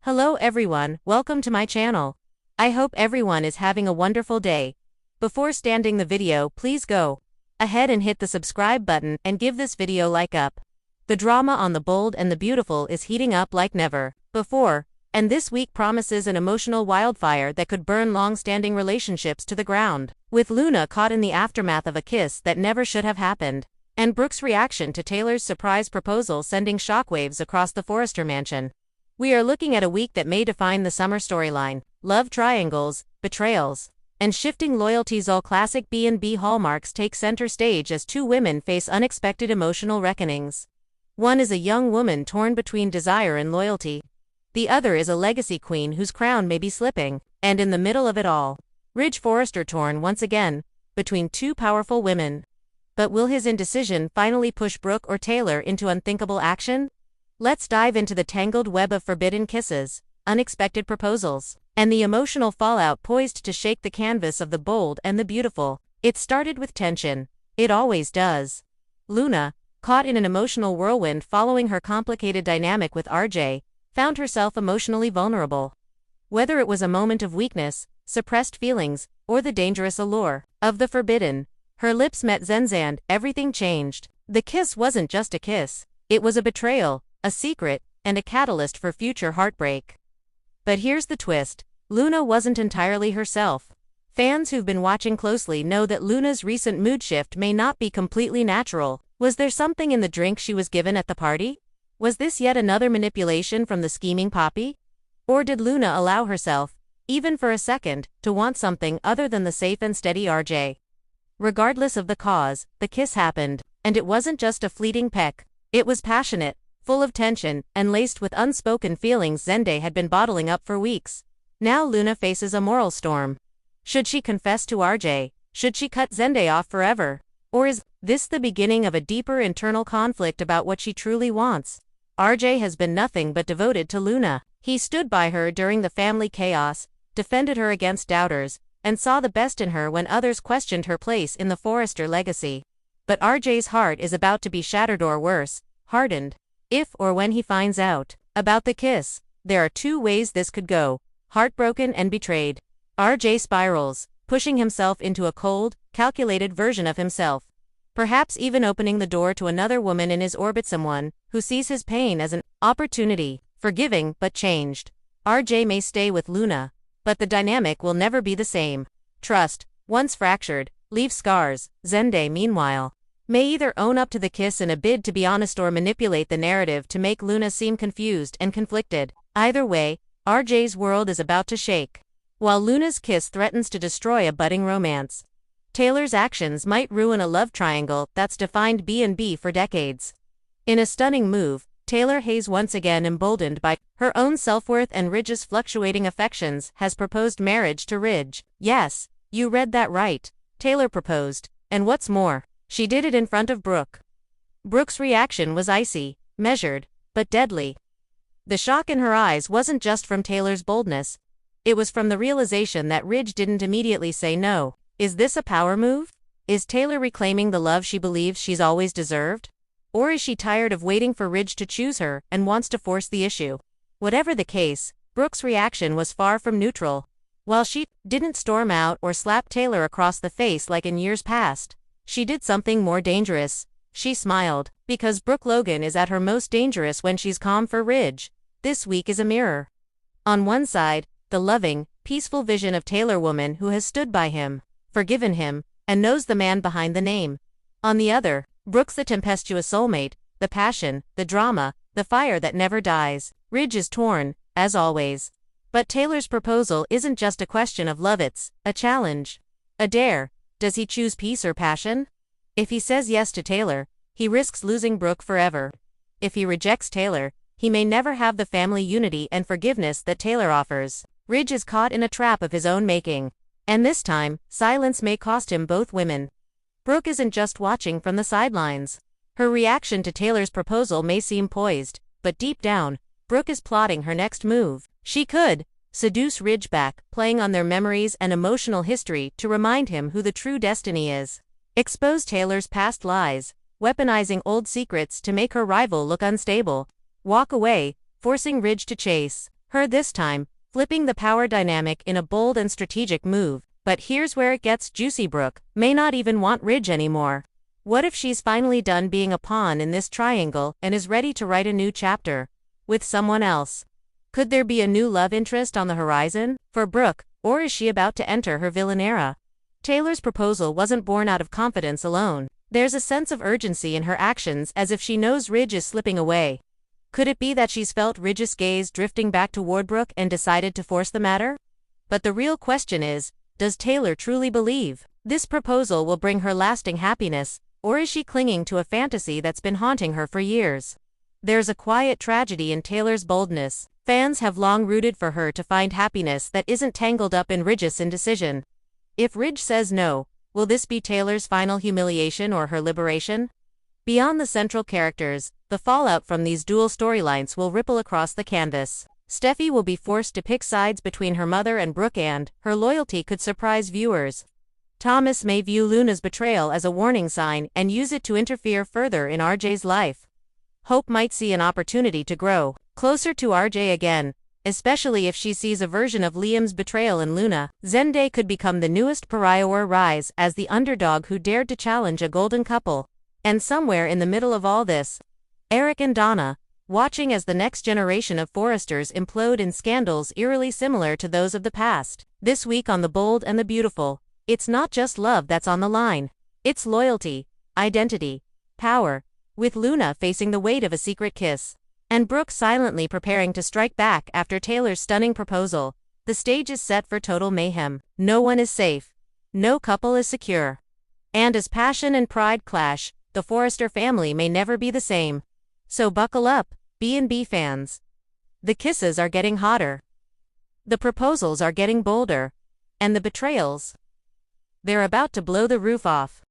Hello everyone, welcome to my channel. I hope everyone is having a wonderful day. Before starting the video, please go ahead and hit the subscribe button and give this video like up. The drama on The Bold and the Beautiful is heating up like never before, and this week promises an emotional wildfire that could burn long-standing relationships to the ground. With Luna caught in the aftermath of a kiss that never should have happened, and Brooke's reaction to Taylor's surprise proposal sending shockwaves across the Forrester mansion. We are looking at a week that may define the summer storyline: love triangles, betrayals, and shifting loyalties. All classic B&B hallmarks take center stage as two women face unexpected emotional reckonings. One is a young woman torn between desire and loyalty. The other is a legacy queen whose crown may be slipping, and in the middle of it all, Ridge Forrester torn once again between two powerful women. But will his indecision finally push Brooke or Taylor into unthinkable action? Let's dive into the tangled web of forbidden kisses, unexpected proposals, and the emotional fallout poised to shake the canvas of The Bold and the Beautiful. It started with tension. It always does. Luna, caught in an emotional whirlwind following her complicated dynamic with RJ, found herself emotionally vulnerable. Whether it was a moment of weakness, suppressed feelings, or the dangerous allure of the forbidden, her lips met Zende and everything changed. The kiss wasn't just a kiss. It was a betrayal, a secret, and a catalyst for future heartbreak. But here's the twist: Luna wasn't entirely herself. Fans who've been watching closely know that Luna's recent mood shift may not be completely natural. Was there something in the drink she was given at the party? Was this yet another manipulation from the scheming Poppy? Or did Luna allow herself, even for a second, to want something other than the safe and steady RJ? Regardless of the cause, the kiss happened, and it wasn't just a fleeting peck. It was passionate, full of tension, and laced with unspoken feelings Zende had been bottling up for weeks. Now Luna faces a moral storm. Should she confess to RJ? Should she cut Zende off forever? Or is this the beginning of a deeper internal conflict about what she truly wants? RJ has been nothing but devoted to Luna. He stood by her during the family chaos, defended her against doubters, and saw the best in her when others questioned her place in the Forrester legacy. But RJ's heart is about to be shattered, or worse, hardened. If or when he finds out about the kiss, there are two ways this could go: heartbroken and betrayed. RJ spirals, pushing himself into a cold, calculated version of himself. Perhaps even opening the door to another woman in his orbit, someone who sees his pain as an opportunity. Forgiving but changed, RJ may stay with Luna, but the dynamic will never be the same. Trust, once fractured, leaves scars. Zende, meanwhile, may either own up to the kiss in a bid to be honest or manipulate the narrative to make Luna seem confused and conflicted. Either way, RJ's world is about to shake. While Luna's kiss threatens to destroy a budding romance, Taylor's actions might ruin a love triangle that's defined B&B for decades. In a stunning move, Taylor Hayes, once again emboldened by her own self-worth and Ridge's fluctuating affections, has proposed marriage to Ridge. Yes, you read that right. Taylor proposed, and what's more, she did it in front of Brooke. Brooke's reaction was icy, measured, but deadly. The shock in her eyes wasn't just from Taylor's boldness. It was from the realization that Ridge didn't immediately say no. Is this a power move? Is Taylor reclaiming the love she believes she's always deserved? Or is she tired of waiting for Ridge to choose her and wants to force the issue? Whatever the case, Brooke's reaction was far from neutral. While she didn't storm out or slap Taylor across the face like in years past, she did something more dangerous. She smiled, because Brooke Logan is at her most dangerous when she's calm for Ridge. This week is a mirror. On one side, the loving, peaceful vision of Taylor, woman who has stood by him, forgiven him, and knows the man behind the name. On the other, Brooke's the tempestuous soulmate, the passion, the drama, the fire that never dies. Ridge is torn, as always. But Taylor's proposal isn't just a question of love, it's a challenge. A dare. Does he choose peace or passion? If he says yes to Taylor, he risks losing Brooke forever. If he rejects Taylor, he may never have the family unity and forgiveness that Taylor offers. Ridge is caught in a trap of his own making. And this time, silence may cost him both women. Brooke isn't just watching from the sidelines. Her reaction to Taylor's proposal may seem poised, but deep down, Brooke is plotting her next move. She could seduce Ridge back, playing on their memories and emotional history to remind him who the true destiny is. Expose Taylor's past lies, weaponizing old secrets to make her rival look unstable. Walk away, forcing Ridge to chase Her this time, flipping the power dynamic in a bold and strategic move. But here's where it gets juicy. Brooke may not even want Ridge anymore. What if she's finally done being a pawn in this triangle and is ready to write a new chapter with someone else? Could there be a new love interest on the horizon for Brooke, or is she about to enter her villain era? Taylor's proposal wasn't born out of confidence alone. There's a sense of urgency in her actions, as if she knows Ridge is slipping away. Could it be that she's felt Ridge's gaze drifting back toward Brooke and decided to force the matter? But the real question is, does Taylor truly believe this proposal will bring her lasting happiness, or is she clinging to a fantasy that's been haunting her for years? There's a quiet tragedy in Taylor's boldness. Fans have long rooted for her to find happiness that isn't tangled up in Ridge's indecision. If Ridge says no, will this be Taylor's final humiliation or her liberation? Beyond the central characters, the fallout from these dual storylines will ripple across the canvas. Steffi will be forced to pick sides between her mother and Brooke, and her loyalty could surprise viewers. Thomas may view Luna's betrayal as a warning sign and use it to interfere further in RJ's life. Hope might see an opportunity to grow closer to RJ again, especially if she sees a version of Liam's betrayal in Luna. Zende could become the newest pariah or rise as the underdog who dared to challenge a golden couple. And somewhere in the middle of all this, Eric and Donna, watching as the next generation of Forresters implode in scandals eerily similar to those of the past. This week on The Bold and the Beautiful, it's not just love that's on the line. It's loyalty, identity, power, with Luna facing the weight of a secret kiss, and Brooke silently preparing to strike back after Taylor's stunning proposal. The stage is set for total mayhem. No one is safe. No couple is secure. And as passion and pride clash, the Forrester family may never be the same. So buckle up, B&B fans. The kisses are getting hotter. The proposals are getting bolder. And the betrayals, they're about to blow the roof off.